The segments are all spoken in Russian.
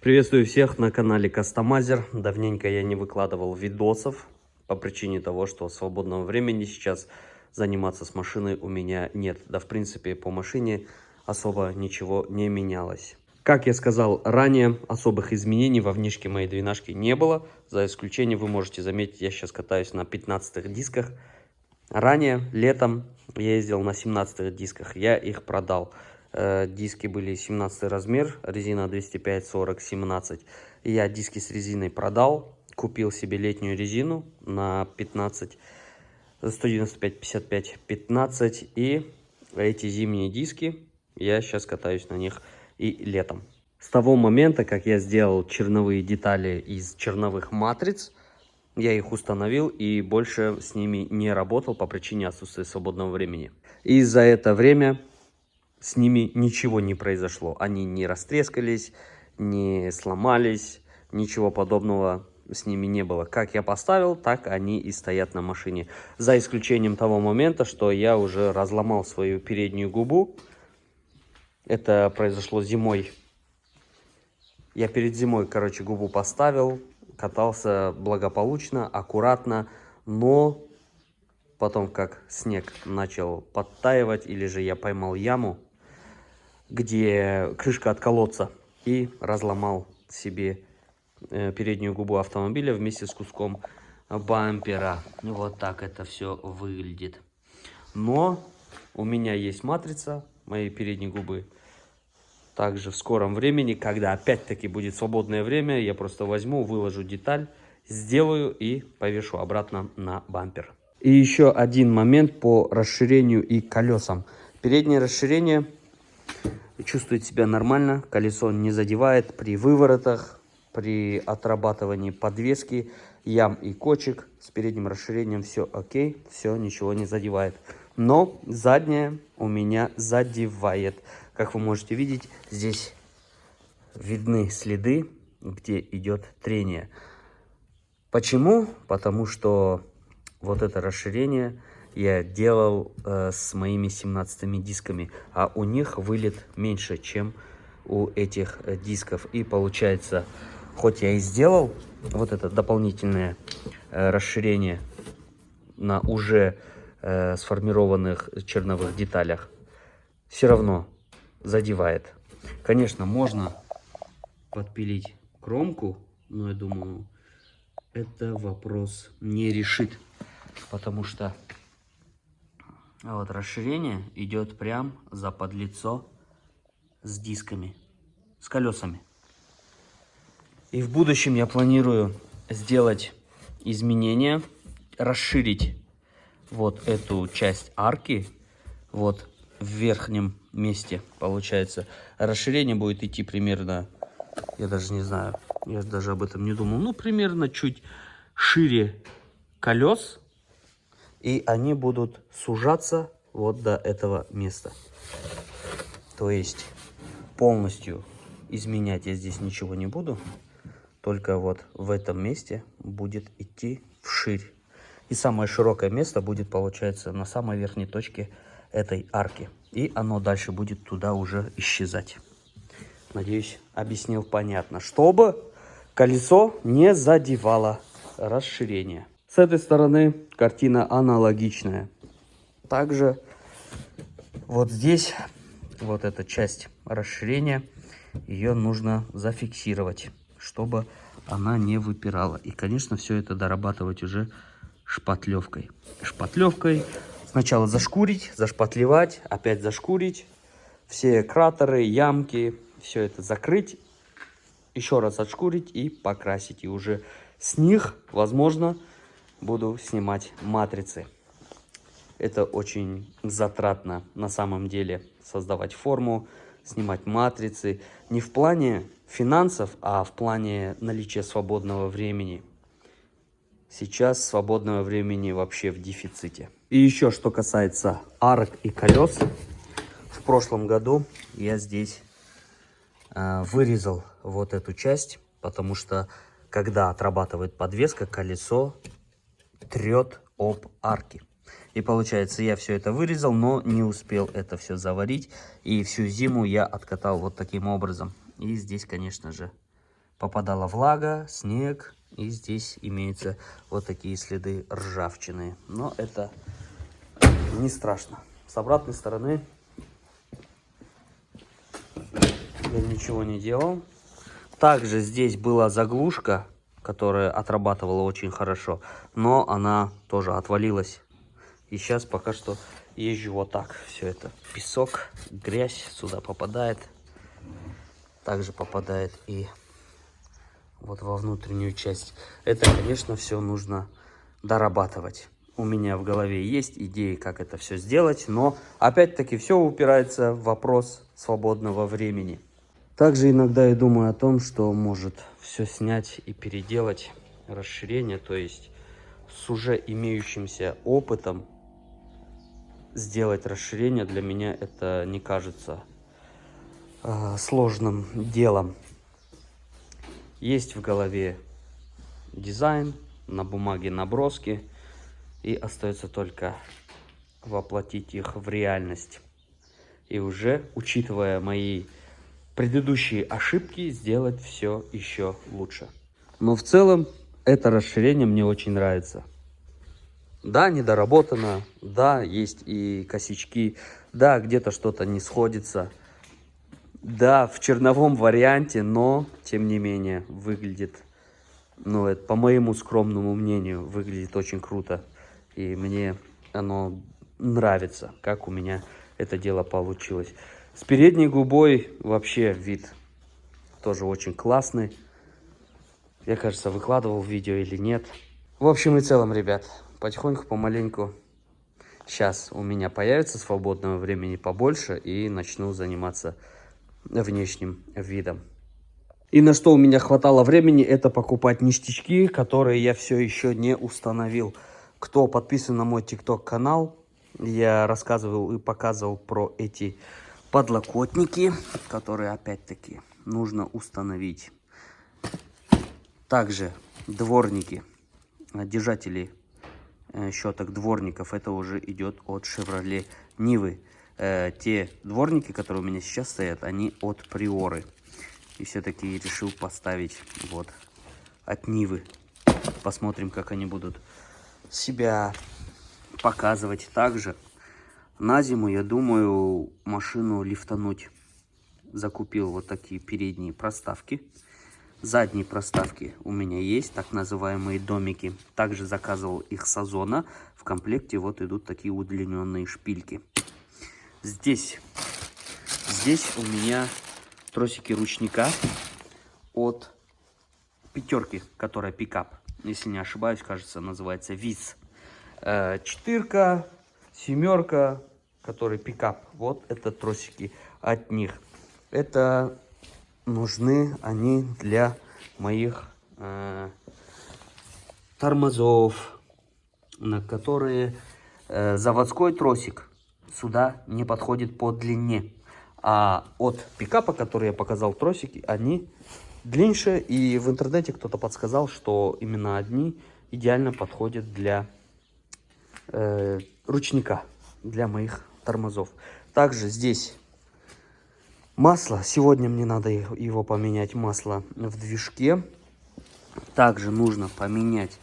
Приветствую всех на канале Кастомайзер. Давненько я не выкладывал видосов по причине того, что свободного времени сейчас заниматься с машиной у меня нет. Да, в принципе, по машине особо ничего не менялось. Как я сказал ранее, особых изменений во внешке моей двенашки не было. За исключением, вы можете заметить, я сейчас катаюсь на 15-х дисках. Ранее, летом, я ездил на 17-х дисках, я их продал. Диски были 17 размер, резина 205/40/17. Я диски с резиной продал, купил себе летнюю резину на 15, 195/55/15. И эти зимние диски, я сейчас катаюсь на них и летом. С того момента, как я сделал черновые детали из черновых матриц, я их установил и больше с ними не работал по причине отсутствия свободного времени. И за это время с ними ничего не произошло. Они не растрескались, не сломались, ничего подобного с ними не было. Как я поставил, так они и стоят на машине. За исключением того момента, что я уже разломал свою переднюю губу. Это произошло зимой. Я перед зимой, короче, губу поставил, катался благополучно, аккуратно, но потом, как снег начал подтаивать, или же я поймал яму, где крышка от колодца, и разломал себе переднюю губу автомобиля вместе с куском бампера. Вот так это все выглядит. Но у меня есть матрица моей передней губы. Также в скором времени, когда опять-таки будет свободное время, я просто возьму, выложу деталь, сделаю и повешу обратно на бампер. И еще один момент по расширению и колесам. Переднее расширение чувствует себя нормально, колесо не задевает при выворотах, при отрабатывании подвески, ям и кочек. С передним расширением все окей, все, ничего не задевает. Но заднее у меня задевает. Как вы можете видеть, здесь видны следы, где идет трение. Почему? Потому что вот это расширение я делал с моими 17-ми дисками, а у них вылет меньше, чем у этих дисков. И получается, хоть я и сделал вот это дополнительное расширение на уже сформированных черновых деталях, все равно задевает. Конечно, можно подпилить кромку, но я думаю, это вопрос не решит, потому что вот расширение идет прям за подлицо с дисками, с колесами. И в будущем я планирую сделать изменения, расширить вот эту часть арки, вот в верхнем месте, получается. Расширение будет идти примерно, я даже не знаю, я даже об этом не думал, ну, примерно чуть шире колес, и они будут сужаться вот до этого места. То есть полностью изменять я здесь ничего не буду, только вот в этом месте будет идти вширь. И самое широкое место будет, получается, на самой верхней точке этой арки. И оно дальше будет туда уже исчезать. Надеюсь, объяснил понятно. Чтобы колесо не задевало расширение. С этой стороны картина аналогичная. Также вот здесь, вот эта часть расширения, ее нужно зафиксировать, чтобы она не выпирала. И, конечно, все это дорабатывать уже шпатлевкой. Шпатлевкой сначала зашкурить, зашпатлевать, опять зашкурить. Все кратеры, ямки, все это закрыть. Еще раз отшкурить и покрасить. И уже с них, возможно, буду снимать матрицы. Это очень затратно на самом деле создавать форму, снимать матрицы. Не в плане финансов, а в плане наличия свободного времени. Сейчас свободного времени вообще в дефиците. И еще что касается арок и колес. В прошлом году я здесь вырезал вот эту часть, потому что когда отрабатывает подвеска, колесо трет об арки. И получается, я все это вырезал, но не успел это все заварить. И всю зиму я откатал вот таким образом. И здесь, конечно же, попадала влага, снег. И здесь имеются вот такие следы ржавчины. Но это не страшно. С обратной стороны я ничего не делал. Также здесь была заглушка, которая отрабатывала очень хорошо. Но она тоже отвалилась. И сейчас пока что езжу вот так. Все это песок, грязь сюда попадает. Также попадает и вот во внутреннюю часть. Это, конечно, все нужно дорабатывать. У меня в голове есть идеи, как это все сделать. Но, опять-таки, все упирается в вопрос свободного времени. Также иногда я думаю о том, что может все снять и переделать. Расширение, то есть с уже имеющимся опытом сделать расширение, для меня это не кажется сложным делом. Есть в голове дизайн, на бумаге наброски, и остается только воплотить их в реальность. И уже, учитывая мои предыдущие ошибки, сделать все еще лучше. Но в целом это расширение мне очень нравится. Да, недоработано, да, есть и косячки, да, где-то что-то не сходится. Да, в черновом варианте, но, тем не менее, выглядит, ну, это, по моему скромному мнению, выглядит очень круто. И мне оно нравится, как у меня это дело получилось. С передней губой вообще вид тоже очень классный. Я, кажется, выкладывал видео или нет. В общем и целом, ребят, потихоньку, помаленьку. Сейчас у меня появится свободного времени побольше и начну заниматься внешним видом. И на что у меня хватало времени, это покупать ништячки, которые я все еще не установил. Кто подписан на мой TikTok канал, я рассказывал и показывал про эти подлокотники, которые опять-таки нужно установить. Также дворники, держатели щеток дворников, это уже идет от Chevrolet Nivы. Те дворники, которые у меня сейчас стоят, они от Приоры. И все-таки решил поставить вот от Нивы. Посмотрим, как они будут себя показывать. Также на зиму, я думаю, машину лифтануть. Закупил вот такие передние проставки. Задние проставки у меня есть, так называемые домики. Также заказывал их с Озона. В комплекте вот идут такие удлиненные шпильки. Здесь у меня тросики ручника от пятерки, которая пикап. Если не ошибаюсь, кажется, называется ВИЗ. Четырка, семерка, который пикап. Вот это тросики от них. Это нужны они для моих тормозов, на которые заводской тросик сюда не подходит по длине. А от пикапа, который я показал, тросики, они длиннее. И в интернете кто-то подсказал, что именно одни идеально подходят для ручника, для моих тормозов. Также здесь масло. Сегодня мне надо его поменять, масло в движке. Также нужно поменять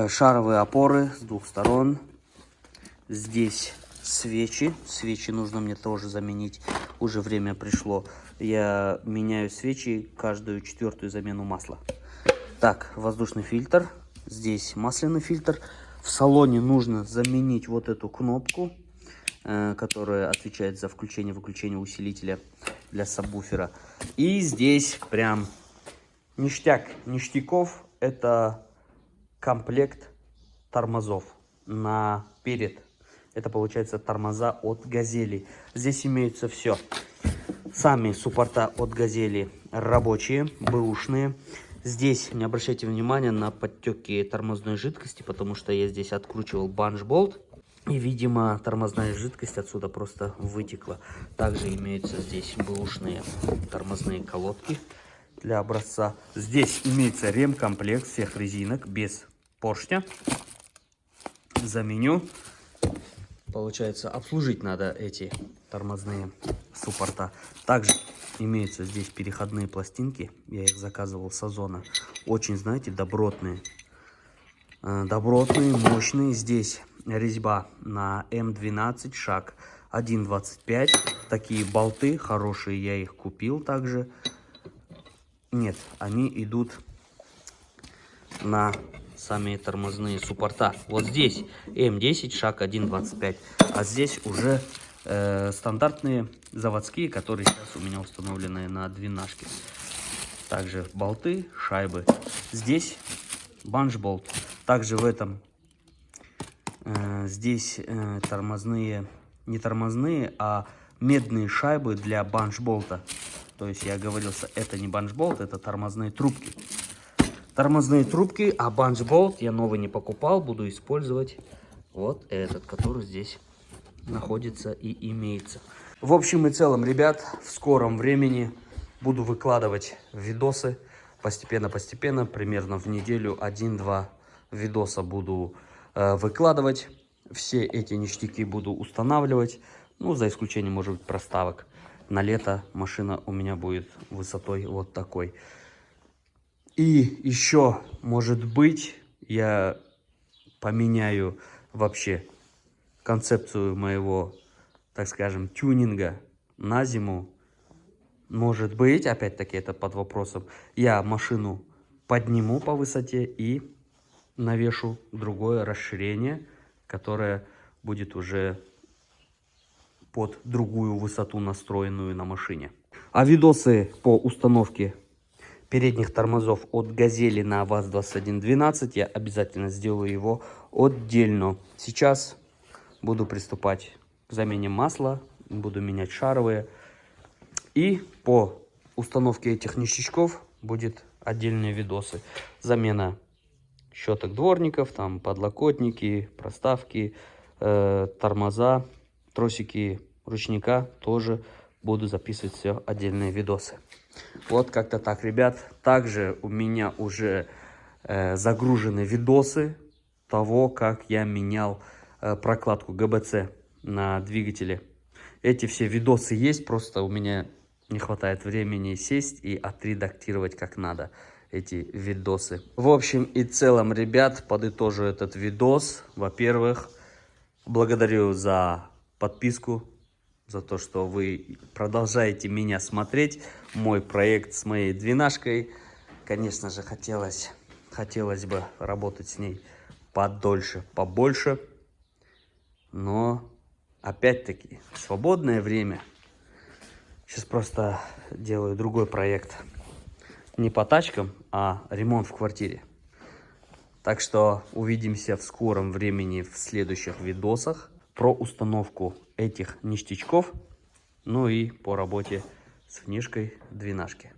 шаровые опоры с двух сторон. Здесь свечи. Свечи нужно мне тоже заменить. Уже время пришло. Я меняю свечи каждую 4-ю замену масла. Так, воздушный фильтр. Здесь масляный фильтр. В салоне нужно заменить вот эту кнопку, которая отвечает за включение-выключение усилителя для сабвуфера. И здесь прям ништяк ништяков. Это комплект тормозов на перед. Это получается тормоза от Газели. Здесь имеется все. Сами суппорта от Газели рабочие, бэушные. Здесь не обращайте внимания на подтеки тормозной жидкости, потому что я здесь откручивал банш-болт. И, видимо, тормозная жидкость отсюда просто вытекла. Также имеются здесь бэушные тормозные колодки для образца. Здесь имеется ремкомплект всех резинок без поршня. Заменю. Получается, обслужить надо эти тормозные суппорта. Также имеются здесь переходные пластинки. Я их заказывал с Озона. Очень, знаете, добротные. Добротные, мощные. Здесь резьба на М12 шаг 1.25. Такие болты хорошие, я их купил также. Нет, они идут на сами тормозные суппорта. Вот здесь М10 шаг 1.25. А здесь уже стандартные заводские, которые сейчас у меня установлены на двенашке. Также болты, шайбы. Здесь банш-болт. Также в этом здесь тормозные, не тормозные, а медные шайбы для банш-болта. То есть я оговорился, это не банш-болт, это тормозные трубки. Тормозные трубки, а банш-болт я новый не покупал, буду использовать вот этот, который здесь находится и имеется. В общем и целом, ребят, в скором времени буду выкладывать видосы постепенно, примерно в неделю 1-2 видоса буду выкладывать. Все эти ништяки буду устанавливать, ну, за исключением, может быть, проставок. На лето машина у меня будет высотой вот такой. И еще, может быть, я поменяю вообще концепцию моего, так скажем, тюнинга на зиму. Может быть, опять-таки это под вопросом, я машину подниму по высоте и навешу другое расширение, которое будет уже под другую высоту, настроенную на машине. А видосы по установке передних тормозов от Газели на ВАЗ-2112 я обязательно сделаю его отдельно. Сейчас буду приступать к замене масла, буду менять шаровые. И по установке этих ништячков будет отдельные видосы. Замена щеток дворников, там подлокотники, проставки, тормоза, тросики ручника. Тоже буду записывать все отдельные видосы. Вот как-то так, ребят. Также у меня уже загружены видосы того, как я менял прокладку ГБЦ на двигателе. Эти все видосы есть, просто у меня не хватает времени сесть и отредактировать как надо эти видосы. В общем и целом, ребят, подытожу этот видос. Во-первых, благодарю за подписку, за то, что вы продолжаете меня смотреть. Мой проект с моей двенашкой. Конечно же, хотелось бы работать с ней подольше, побольше. Но, опять-таки, свободное время. Сейчас просто делаю другой проект. Не по тачкам, а ремонт в квартире. Так что увидимся в скором времени в следующих видосах про установку этих ништячков. Ну и по работе с внешкой двенашки.